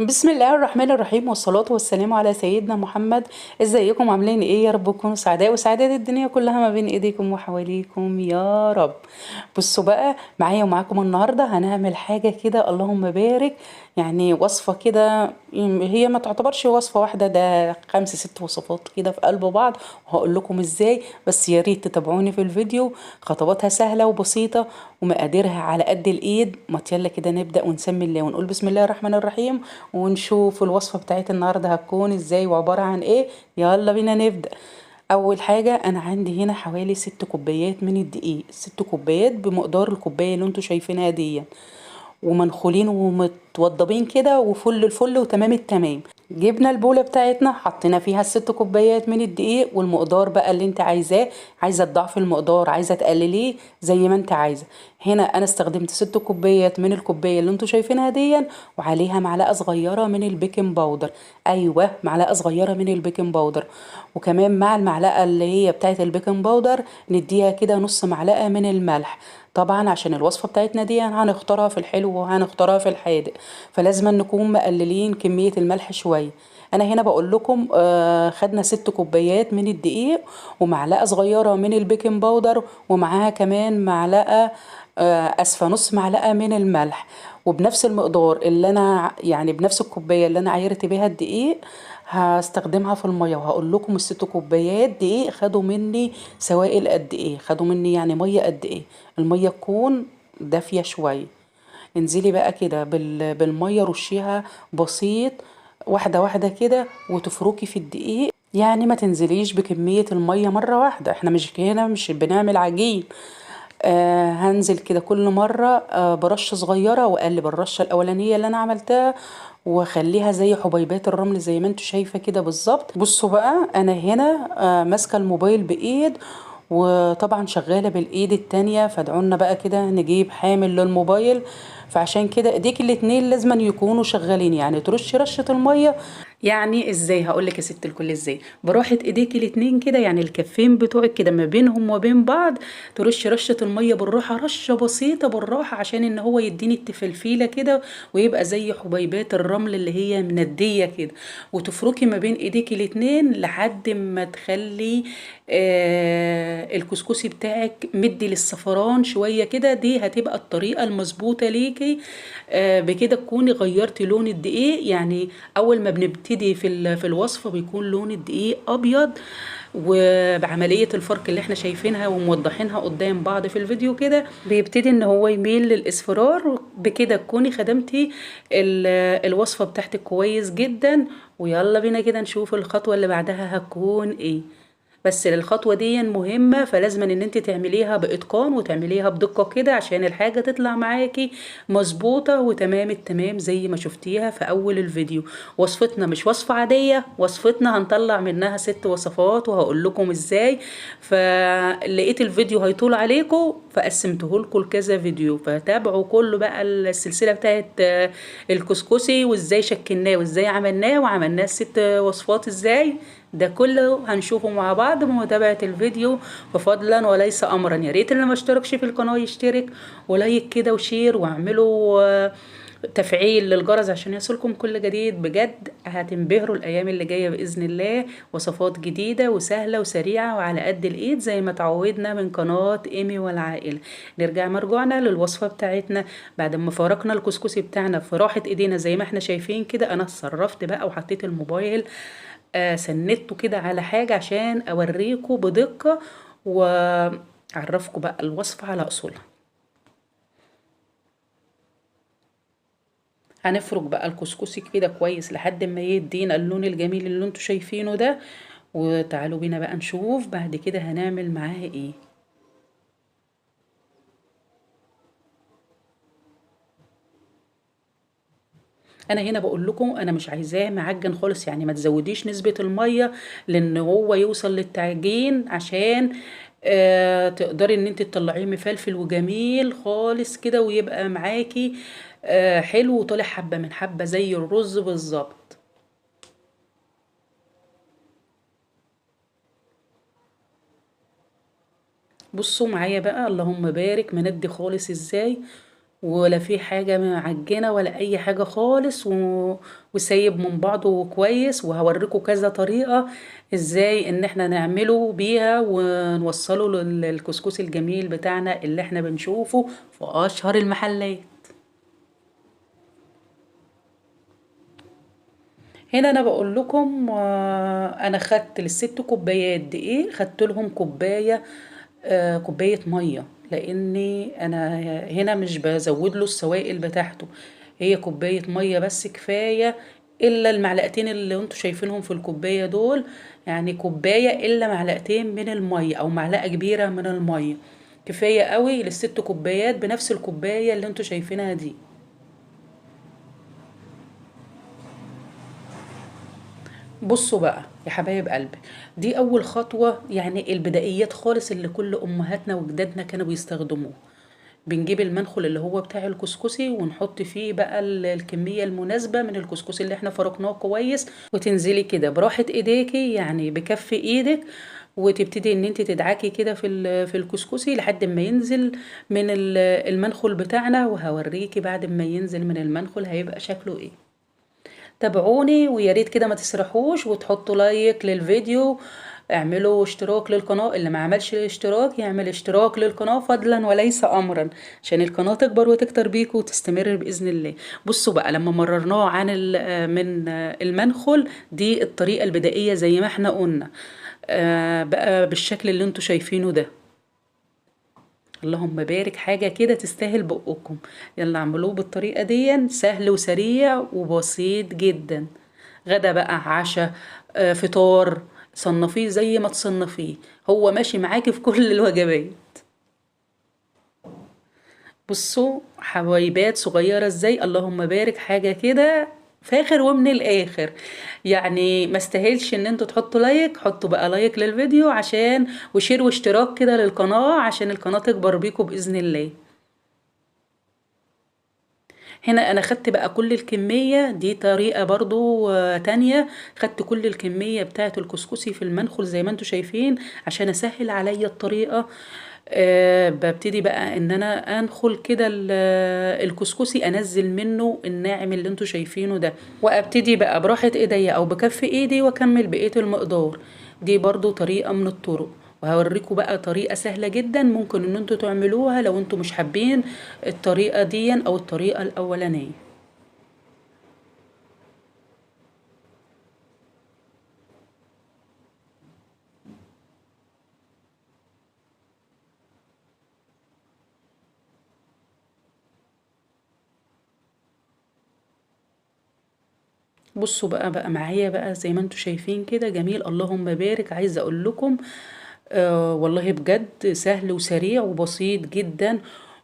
بسم الله الرحمن الرحيم والصلاة والسلام على سيدنا محمد. ازيكم عاملين ايه؟ يا رب تكونوا سعداء وسعادات الدنيا كلها ما بين ايديكم وحواليكم يا رب. بصوا بقى معايا ومعاكم النهاردة هنعمل حاجة كده اللهم بارك. يعني وصفة كده، هي ما تعتبرش وصفة واحدة، ده 5 6 وصفات كده في قلب بعض، وهقول لكم ازاي. بس يا ريت تتابعوني في الفيديو. خطواتها سهلة وبسيطة ومقاديرها على قد الايد. ما يلا كده نبدأ ونسمي الله ونقول بسم الله الرحمن الرحيم، ونشوف الوصفة بتاعت النهاردة هتكون ازاي وعبارة عن ايه. يلا بينا نبدأ. اول حاجة انا عندي هنا حوالي 6 كوبايات من الدقيق، 6 كوبايات بمقدار الكوباية اللي انتوا شايفينها دي، ومنخولين ومتوضبين كده وفل الفل وتمام التمام. جبنا البولة بتاعتنا حطينا فيها ال6 كوبايات من الدقيق والمقدار بقى اللي انت عايزاه. عايزة تضعفي المقدار، عايزة تقلليه زي ما انت عايزة. هنا انا استخدمت 6 كوبايات من الكوباية اللي انتوا شايفينها دي، وعليها معلقة صغيرة من البيكنج باودر. ايوه، معلقة صغيرة من البيكنج باودر. وكمان مع المعلقة اللي هي بتاعت البيكنج باودر نديها كده نص معلقة من الملح. طبعا عشان الوصفة بتاعتنا دي هنختارها في الحلو وهنختارها في الحادق، فلازم نكون مقللين كمية الملح شوية. انا هنا بقول لكم خدنا 6 كوبايات من الدقيق ومعلقة صغيرة من البيكنج باودر، ومعاها كمان معلقة اسفة نص معلقة من الملح. وبنفس المقدار اللي انا يعني بنفس الكوباية اللي انا عايرت بيها الدقيق هستخدمها في المية. وهقول لكم ال6 كوبايات دقيق خدوا مني سوائل قد ايه، خدوا مني يعني مية قد ايه. المية تكون دافية شوية. انزلي بقى كده بالمية رشيها بسيط، واحدة واحدة كده، وتفركي في الدقيق. يعني ما تنزليش بكمية المية مرة واحدة، احنا مش هنا مش بنعمل عجين. هنزل كده كل مرة برشة صغيرة، واقلب الرشة الاولانية اللي انا عملتها واخليها زي حبيبات الرمل زي ما انتوا شايفة كده بالظبط. بصوا بقى انا هنا ماسكة الموبايل بايد، وطبعا شغالة بالايد التانية، فادعونا بقى كده نجيب حامل للموبايل. فعشان كده ايديك الاتنين لازم يكونوا شغالين، يعني ترشي رشة المية. يعني ازاي؟ هقولك يا ست الكل ازاي. براحة ايديك الاتنين كده، يعني الكفين بتوعك كده ما بينهم وبين بعض، ترش رشة المية بالراحة، رشة بسيطة بالراحة، عشان ان هو يديني التفلفيلة كده، ويبقى زي حبيبات الرمل اللي هي مندية كده. وتفركي ما بين ايديك الاتنين لحد ما تخلي الكسكسي بتاعك مدي للصفران شوية كده. دي هتبقى الطريقة المظبوطة ليكي. بكده تكوني غيرتي لون الدقيق. يعني اول ما بنبتدي في الوصفة بيكون لون الدقيق ابيض، وبعملية الفرق اللي احنا شايفينها وموضحينها قدام بعض في الفيديو كده بيبتدي ان هو يميل للاصفرار. بكده تكوني خدمتي الوصفة بتاعتك كويس جدا. ويلا بينا كده نشوف الخطوة اللي بعدها هتكون ايه. بس الخطوة دي مهمة، فلازم ان انت تعمليها باتقان وتعمليها بدقة كده عشان الحاجة تطلع معاكي مظبوطة وتمام التمام زي ما شفتيها في اول الفيديو. وصفتنا مش وصفة عادية، وصفتنا هنطلع منها 6 وصفات وهقول لكم ازاي. فلقيت الفيديو هيطول عليكم فقسمته لكم لكذا فيديو، فتابعوا كله بقى السلسلة بتاعت الكسكسي وازاي شكلناه وازاي عملناه وعملناه ال6 وصفات ازاي. ده كله هنشوفه مع بعض بمتابعة الفيديو. ففضلا وليس امرا، يا ريت اللي ما اشتركش في القناة يشترك ولايك كده وشير، واعملوا تفعيل للجرس عشان يصلكم كل جديد. بجد هتنبهروا الايام اللي جاية باذن الله. وصفات جديدة وسهلة وسريعة وعلى قد الايد زي ما تعودنا من قناة ايمي والعائلة. نرجع مرجوعنا للوصفة بتاعتنا. بعد ما فرقنا الكسكسي بتاعنا في راحة ايدينا زي ما احنا شايفين كده، انا اتصرفت بقى وحطيت الموبايل سندته كده على حاجة عشان اوريكم بدقة واعرفكم بقى الوصفة على اصولها. هنفرك بقى الكسكسي كده كويس لحد ما يدينا اللون الجميل اللي انتوا شايفينه ده. وتعالوا بينا بقى نشوف بعد كده هنعمل معاها ايه. انا هنا بقول لكم انا مش عايزاه معجن خالص، يعني ما تزوديش نسبة المية لان هو يوصل للتعجين، عشان تقدري ان انت تطلعيه مفلفل وجميل خالص كده ويبقى معاكي حلو وطالع حبة من حبة زي الرز بالظبط. بصوا معايا بقى اللهم بارك مندي خالص ازاي، ولا في حاجة معجنة ولا اي حاجة خالص وسايب من بعضه كويس. وهوريكم كذا طريقة ازاي ان احنا نعمله بيها ونوصله للكسكسي الجميل بتاعنا اللي احنا بنشوفه في اشهر المحلات. هنا انا بقول لكم انا خدت للست كوبايات دقيق، خدت لهم كوبايه كوبايه ميه، لاني انا هنا مش بزود له السوائل بتاعته. هي كوبايه ميه بس كفايه، الا المعلقتين اللي انتوا شايفينهم في الكوبايه دول. يعني كوبايه الا معلقتين من الميه او معلقه كبيره من الميه، كفايه قوي للست كوبايات بنفس الكوبايه اللي انتوا شايفينها دي. بصوا بقى يا حبايب قلبي، دي اول خطوة، يعني البدائيات خالص اللي كل امهاتنا وجدادنا كانوا بيستخدموه. بنجيب المنخل اللي هو بتاع الكسكسي ونحط فيه بقى الكمية المناسبة من الكسكسي اللي احنا فرقناه كويس، وتنزلي كده براحة ايديكي، يعني بكف ايدك، وتبتدي ان انت تدعكي كده في الكسكسي لحد ما ينزل من المنخل بتاعنا. وهوريكي بعد ما ينزل من المنخل هيبقى شكله ايه. تابعوني ويا ريت كده ما تسرحوش وتحطوا لايك للفيديو. اعملوا اشتراك للقناة، اللي ما عملش اشتراك يعمل اشتراك للقناة فضلا وليس امرا، عشان القناة تكبر وتكتر بيكم وتستمر بإذن الله. بصوا بقى لما مررناه عن من المنخل، دي الطريقة البدائية زي ما احنا قلنا، بقى بالشكل اللي انتوا شايفينه ده. اللهم بارك، حاجة كده تستاهل بقكم. يلا اعملوه بالطريقة دي، سهل وسريع وبسيط جدا. غدا بقى، عشاء، فطار، صنفيه زي ما تصنفيه، هو ماشي معاكي في كل الوجبات. بصوا حبايبات صغيرة ازاي، اللهم بارك، حاجة كده فاخر ومن الاخر. يعني ما استاهلش ان انتوا تحطوا لايك. حطوا بقى لايك للفيديو عشان وشير واشتراك كده للقناة عشان القناة تكبر بيكم بإذن الله. هنا انا خدت بقى كل الكمية دي، طريقة برضو تانية. خدت كل الكمية بتاعة الكسكسي في المنخل زي ما انتوا شايفين عشان اسهل عليا الطريقة. ببتدي بقى ان انا انخل كده الكسكسي، انزل منه الناعم اللي انتوا شايفينه ده، وابتدي بقى براحة ايديا او بكف ايدي واكمل بقية المقدار. دي برضو طريقة من الطرق. وهوريكم بقى طريقة سهلة جدا ممكن ان انتوا تعملوها لو انتوا مش حابين الطريقة دي او الطريقة الاولانية. بصوا بقى معايا بقى زي ما انتوا شايفين كده جميل، اللهم بارك. عايزة اقول لكم والله بجد سهل وسريع وبسيط جدا.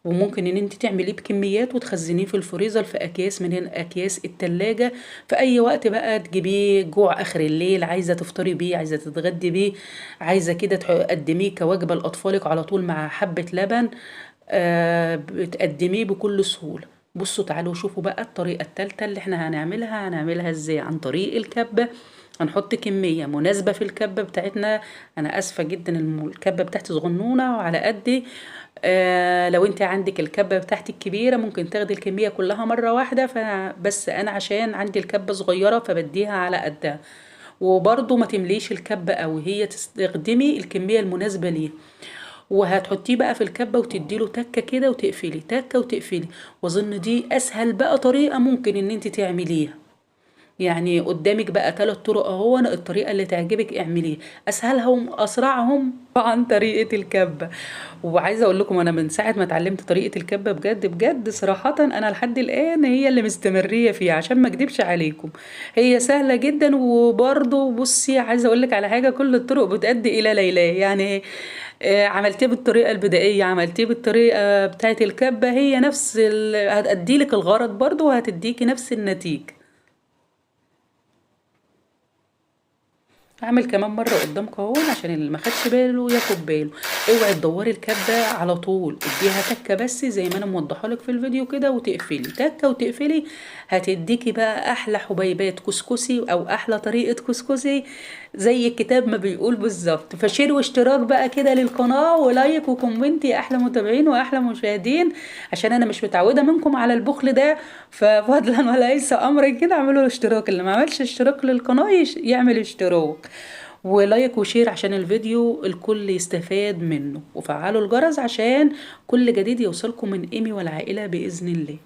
وممكن ان انت تعمليه بكميات وتخزنيه في الفريزر في اكياس من هنا اكياس التلاجة. في اي وقت بقى تجيبيه جوع اخر الليل، عايزة تفطري بيه، عايزة تتغدي بيه، عايزة كده تقدميه كوجبة لاطفالك على طول مع حبة لبن، بتقدميه بكل سهولة. بصوا تعالوا شوفوا بقى الطريقة التالتة اللي احنا هنعملها ازاي عن طريق الكبة. هنحط كمية مناسبة في الكبة بتاعتنا. انا اسفة جدا الكبة بتاعتي صغنونة وعلى قدي. لو انت عندك الكبة بتاعتك كبيرة ممكن تاخدي الكمية كلها مرة واحدة، فبس انا عشان عندي الكبة صغيرة فبديها على قدها. وبرضو ما تمليش الكبة قوي، هي تستخدمي الكمية المناسبة ليه. وهتحطيه بقى في الكبة وتديله تكة كده وتقفلي تكة وتقفلي. واظن دي اسهل بقى طريقة ممكن ان انت تعمليها. يعني قدامك بقى 3 طرق اهو، أنا الطريقة اللي تعجبك اعمليها. اسهلهم اسرعهم طبعا طريقة الكبة. وعايزة اقول لكم انا من ساعة ما اتعلمت طريقة الكبة بجد بجد صراحة انا لحد الان هي اللي مستمرية فيها عشان ما اكدبش عليكم. هي سهلة جدا. وبرضه بصي عايزة اقول لك على حاجة، كل الطرق بتؤدي الى ليلى يعني. عملتيه بالطريقة البدائية، عملتيه بالطريقة بتاعة الكبة، هي نفس هتأدي لك الغرض برضه وهتديكي نفس النتيجة. اعمل كمان مره قدام قهون عشان اللي ما خدش باله ياخد باله. اوعي تدوري الكبه على طول، اديها تكه بس زي ما انا موضحه لك في الفيديو كده، وتقفلي تكه وتقفلي. هتديكي بقى احلى حبيبات كسكسي او احلى طريقه كسكسي زي الكتاب ما بيقول بالظبط. فشير واشتراك بقى كده للقناه، ولايك وكومنت يا احلى متابعين واحلى مشاهدين، عشان انا مش متعوده منكم على البخل ده. ففضلا وليس امرا كده اعملوا الاشتراك، اللي ما عملش اشتراك للقناه يعمل اشتراك، ولايك وشير عشان الفيديو الكل يستفاد منه، وفعلوا الجرس عشان كل جديد يوصلكم من ايمي والعائلة بإذن الله.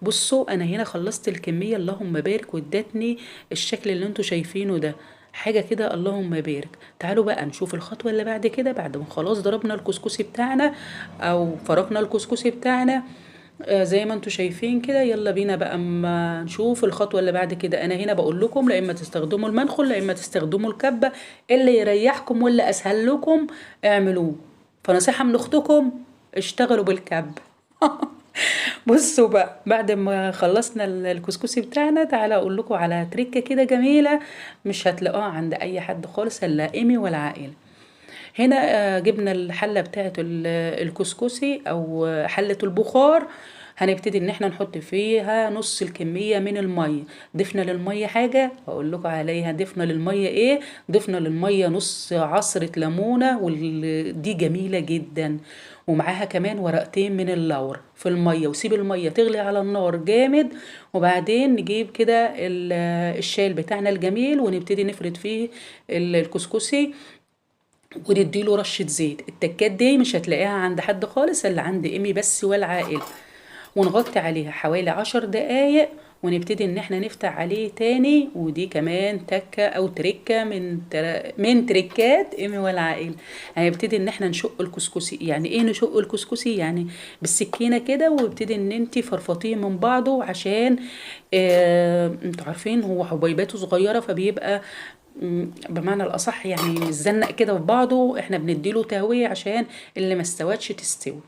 بصوا انا هنا خلصت الكمية اللهم بارك، وادتني الشكل اللي انتوا شايفينه ده، حاجة كده اللهم بارك. تعالوا بقى نشوف الخطوة اللي بعد كده، بعد ما خلاص ضربنا الكسكسي بتاعنا او فركنا الكسكسي بتاعنا زي ما انتوا شايفين كده. يلا بينا بقى اما نشوف الخطوة اللي بعد كده. انا هنا بقول لكم لا اما تستخدموا المنخل لا اما تستخدموا الكبة، اللي يريحكم واللي اسهل لكم اعملوه. فنصيحة من اختكم، اشتغلوا بالكب. بصوا بقى بعد ما خلصنا الكسكسي بتاعنا، تعالى اقول لكم على تريكة كده جميلة مش هتلاقوها عند اي حد خالص الا ايمي والعائلة. هنا جبنا الحلة بتاعت الكسكسي او حلة البخار. هنبتدي ان احنا نحط فيها نص الكمية من المية. ضفنا للمية حاجة اقول لكم عليها، ضفنا للمية ايه؟ ضفنا للمية نص عصرة ليمونة، ودي جميلة جدا. ومعاها كمان ورقتين من اللور في المية، وسيب المية تغلي على النار جامد. وبعدين نجيب كده الشايل بتاعنا الجميل، ونبتدي نفرد فيه الكسكسي، ونديله رشة زيت. التكات دي مش هتلاقيها عند حد خالص الا عند ايمي بس والعائلة. ونغطي عليها حوالي 10 دقايق، ونبتدي ان احنا نفتح عليه تاني. ودي كمان تكة او تركة من تركات ايمي والعائلة. هنبتدي ان احنا نشق الكسكسي. يعني ايه نشق الكسكسي؟ يعني بالسكينة كده، وابتدي ان انتي فرفطيه من بعضه، عشان انتوا عارفين هو حبيباته صغيرة، فبيبقى بمعنى الأصح يعني متزنق كده في بعضه. احنا بنديله تهوية عشان اللي ما استوتش تستوي.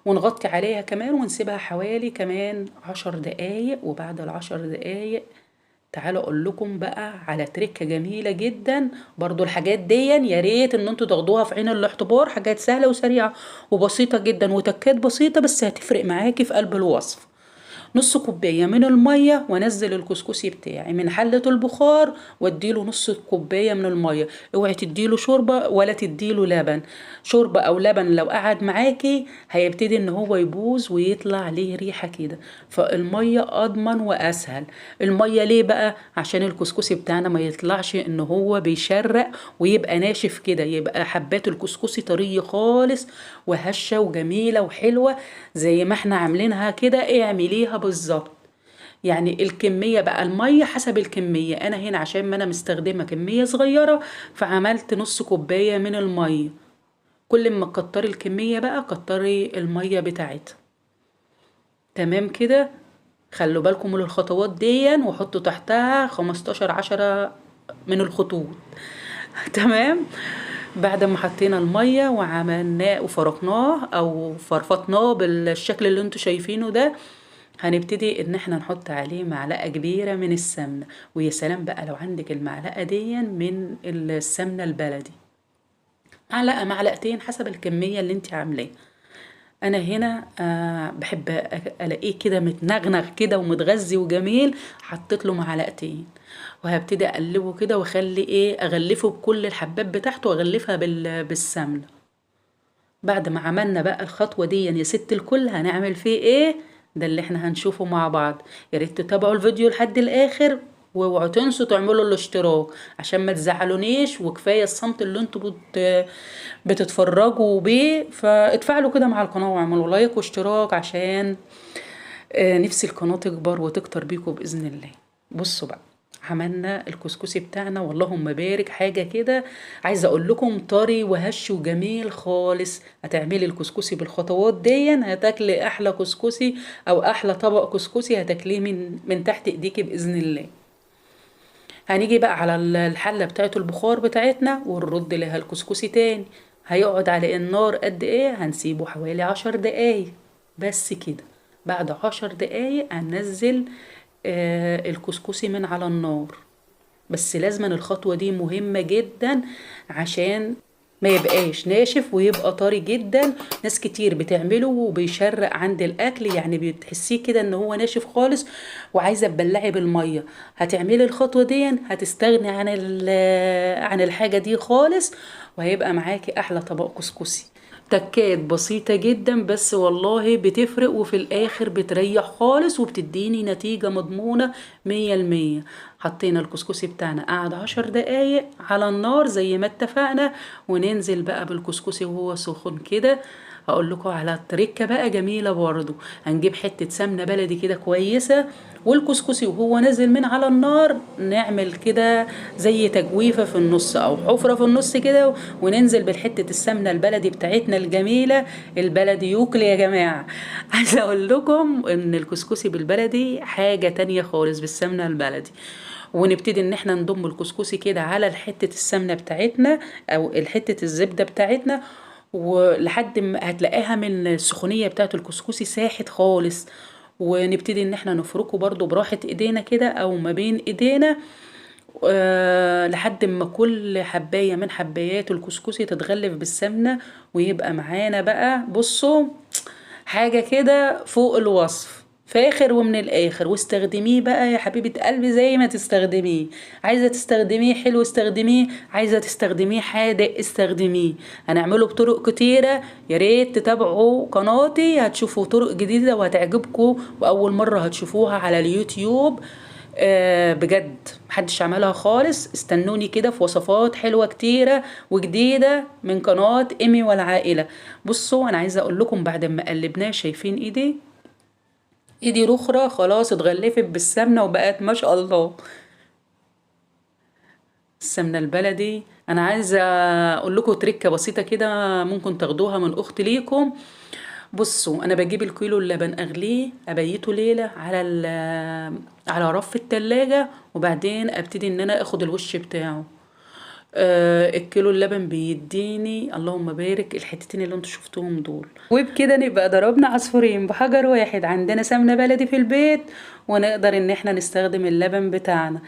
ونغطي عليها كمان ونسيبها حوالي كمان 10 دقايق. وبعد ال10 دقايق تعالوا اقول لكم بقى على تركة جميلة جدا. برضو الحاجات دي يا ريت ان انتوا تاخدوها في عين الاعتبار، حاجات سهلة وسريعة وبسيطة جدا، وتكات بسيطة بس هتفرق معاكي في قلب الوصف. نص كوباية من المية، وانزل الكسكسي بتاعي من حلة البخار، واديله نص كوباية من المية. اوعي تديله شوربة ولا تديله لبن. شوربة او لبن لو قعد معاكي هيبتدي ان هو يبوظ ويطلع عليه ريحة كده. فالمية اضمن واسهل. المية ليه بقى؟ عشان الكسكسي بتاعنا ما يطلعش ان هو بيشرق ويبقى ناشف كده، يبقى حبات الكسكسي طرية خالص وهشة وجميلة وحلوة زي ما احنا عاملينها كده. اعمليها بالظبط. يعني الكمية بقى، المية حسب الكمية. انا هنا عشان ما انا مستخدمة كمية صغيرة فعملت نص كوباية من المية. كل ما تكتري الكمية بقى كتري المية بتاعتها. تمام كده. خلوا بالكم من الخطوات دي، وحطوا تحتها 15 10 من الخطوط. تمام. بعد ما حطينا المية وعملناه وفركناه او فرفطناه بالشكل اللي انتوا شايفينه ده، هنبتدي ان احنا نحط عليه معلقة كبيرة من السمنة. ويا سلام بقى لو عندك المعلقة دي من السمنة البلدي، معلقة معلقتين حسب الكمية اللي انت عاملاه. انا هنا بحب الاقيه كده متنغنغ كده ومتغذي وجميل، حطيت له معلقتين. وهبتدي اقلبه كده واخلي ايه، اغلفه بكل الحبات بتاعته واغلفها بالسمنه. بعد ما عملنا بقى الخطوه دي يا ست الكل، هنعمل فيه ايه؟ ده اللي احنا هنشوفه مع بعض. يا ريت تتابعوا الفيديو لحد الاخر، واوعوا تنسوا تعملوا الاشتراك عشان ما تزعلونيش. وكفايه الصمت اللي انتوا بتتفرجوا بيه. فاتفعلوا كده مع القناه واعملوا لايك واشتراك عشان نفسي القناه تكبر وتكتر بيكم باذن الله. بصوا بقى، عملنا الكسكسي بتاعنا واللهم بارك، حاجه كده عايزه اقول لكم طري وهش وجميل خالص. هتعملي الكسكسي بالخطوات دي هتاكلي احلى كسكسي او احلى طبق كسكسي هتاكليه من تحت ايديكي باذن الله. هنيجي بقى على الحلة بتاعت البخار بتاعتنا ونرد لها الكسكسي تاني. هيقعد على النار قد ايه؟ هنسيبه حوالي 10 دقايق بس كده. بعد 10 دقايق هننزل الكسكسي من على النار. بس لازما الخطوة دي مهمة جدا عشان ما يبقاش ناشف ويبقى طري جدا. ناس كتير بتعمله وبيشرق عند الاكل، يعني بتحسيه كده ان هو ناشف خالص وعايزه تبلعي بالميه. هتعملي الخطوه دي هتستغني عن الحاجه دي خالص، وهيبقى معاكي احلى طبق كسكسي. تكات بسيطة جدا بس والله بتفرق، وفي الآخر بتريح خالص وبتديني نتيجة مضمونة 100%. حطينا الكسكسي بتاعنا قعد 10 دقايق على النار زي ما اتفقنا، وننزل بقى بالكسكسي وهو سخن كده. هقول لكم على تركة بقى جميلة برضو. هنجيب حتة سمنة بلدي كده كويسة، والكسكسي وهو نازل من على النار نعمل كده زي تجويفة في النص أو حفرة في النص كده، وننزل بالحتة السمنة البلدي بتاعتنا الجميلة. البلدي يوكل يا جماعة. عايزة أقول لكم إن الكسكسي بالبلدي حاجة تانية خالص بالسمنة البلدي. ونبتدي ان احنا نضم الكسكسي كده على حتة السمنة بتاعتنا او حتة الزبدة بتاعتنا، ولحد ما هتلاقيها من السخونية بتاعت الكسكسي ساحت خالص. ونبتدي ان احنا نفركه برضو براحة ايدينا كده او ما بين ايدينا، لحد ما كل حباية من حبايات الكسكسي تتغلف بالسمنة، ويبقى معانا بقى بصوا حاجة كده فوق الوصف، فاخر ومن الاخر. واستخدميه بقى يا حبيبة قلبي زي ما تستخدميه. عايزة تستخدميه حلو استخدميه، عايزة تستخدميه حادق استخدميه. هنعمله بطرق كتيرة، يا ريت تتابعوا قناتي هتشوفوا طرق جديدة وهتعجبكم، واول مرة هتشوفوها على اليوتيوب. بجد محدش عملها خالص. استنوني كده في وصفات حلوة كتيرة وجديدة من قناة إيمي والعائلة. بصوا أنا عايزة أقول لكم بعد ما قلبناه شايفين إيدي رخرة خلاص اتغلفت بالسمنة وبقت ما شاء الله. السمنة البلدي أنا عايزة أقول لكم تركة بسيطة كده ممكن تاخدوها من أخت ليكم. بصوا انا بجيب الكيلو اللبن اغليه ابيته ليله على رف التلاجة، وبعدين ابتدي ان انا اخد الوش بتاعه. الكيلو اللبن بيديني اللهم بارك الحتتين اللي انتوا شفتوهم دول. وبكده نبقى ضربنا عصفورين بحجر واحد، عندنا سمنة بلدي في البيت ونقدر ان احنا نستخدم اللبن بتاعنا.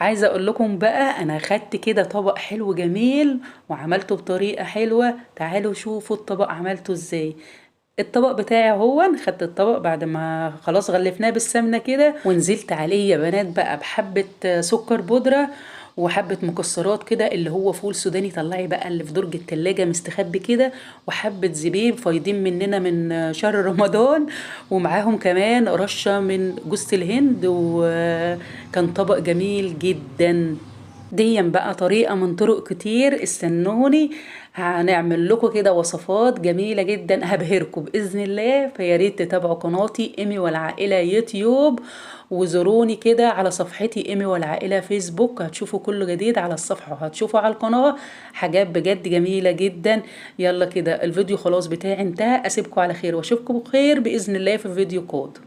عايزة اقول لكم بقى انا خدت كده طبق حلو جميل وعملته بطريقة حلوة. تعالوا شوفوا الطبق عملته ازاي. الطبق بتاعي هو خدت الطبق بعد ما خلاص غلفناه بالسمنة كده، ونزلت عليه يا بنات بقى بحبة سكر بودرة وحبة مكسرات كده اللي هو فول سوداني. طلعي بقى اللي في درج التلاجة مستخبي كده، وحبة زبيب فايضين مننا من شهر رمضان، ومعاهم كمان رشة من جوز الهند. وكان طبق جميل جدا. دي بقى طريقة من طرق كتير، استنوني هنعمل لكم كده وصفات جميلة جدا هبهركم بإذن الله. فياريت تتابعوا قناتي إيمي والعائلة يوتيوب، وزوروني كده على صفحتي إيمي والعائلة فيسبوك، هتشوفوا كل جديد على الصفحة وهتشوفوا على القناة حاجات بجد جميلة جدا. يلا كده الفيديو خلاص بتاعي انتهى، أسيبكم على خير وأشوفكم بخير بإذن الله في فيديو كود.